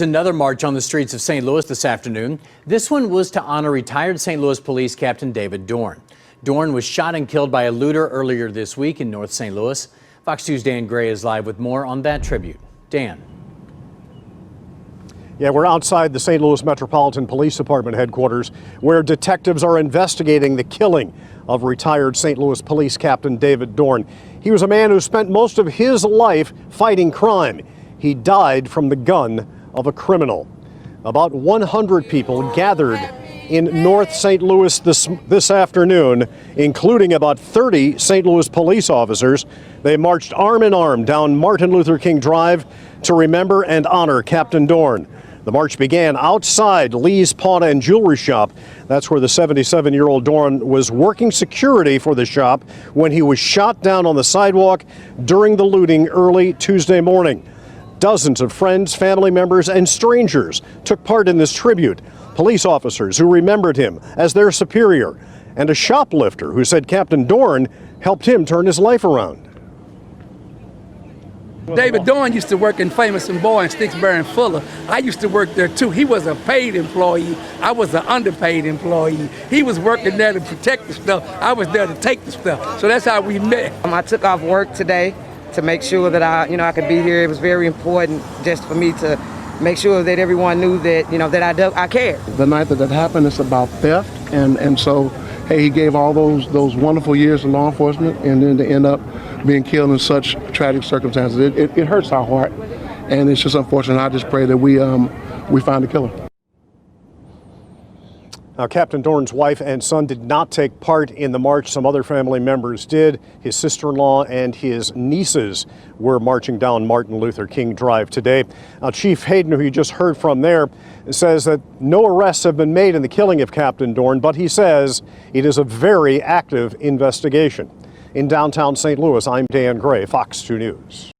Another march on the streets of St. Louis this afternoon. This one was to honor retired St. Louis Police Captain David Dorn. Dorn was shot and killed by a looter earlier this week in North St. Louis. Fox 2's Dan Gray is live with more on that tribute. Dan. Yeah, we're outside the St. Louis Metropolitan Police Department headquarters, where detectives are investigating the killing of retired St. Louis Police Captain David Dorn. He was a man who spent most of his life fighting crime. He died from the gun of a criminal. About 100 people gathered in North St. Louis this afternoon, including about 30 St. Louis police officers. They marched arm in arm down Martin Luther King Drive to remember and honor Captain Dorn. The march began outside Lee's Pawn and Jewelry Shop. That's where the 77-year-old Dorn was working security for the shop when he was shot down on the sidewalk during the looting early Tuesday morning. Dozens of friends, family members, and strangers took part in this tribute. Police officers who remembered him as their superior, and a shoplifter who said Captain Dorn helped him turn his life around. David Dorn used to work in Famous and Boy in Sticksbury and Fuller. I used to work there too. He was a paid employee. I was an underpaid employee. He was working there to protect the stuff. I was there to take the stuff. So that's how we met. I took off work today to make sure that I could be here. It was very important just for me to make sure that everyone knew that, that I cared. The night that happened, it's about theft, and so, hey, he gave all those wonderful years of law enforcement, and then to end up being killed in such tragic circumstances, it hurts our heart, and it's just unfortunate. I just pray that we find the killer. Now, Captain Dorn's wife and son did not take part in the march. Some other family members did. His sister-in-law and his nieces were marching down Martin Luther King Drive today. Now, Chief Hayden, who you just heard from there, says that no arrests have been made in the killing of Captain Dorn, but he says it is a very active investigation. In downtown St. Louis, I'm Dan Gray, Fox 2 News.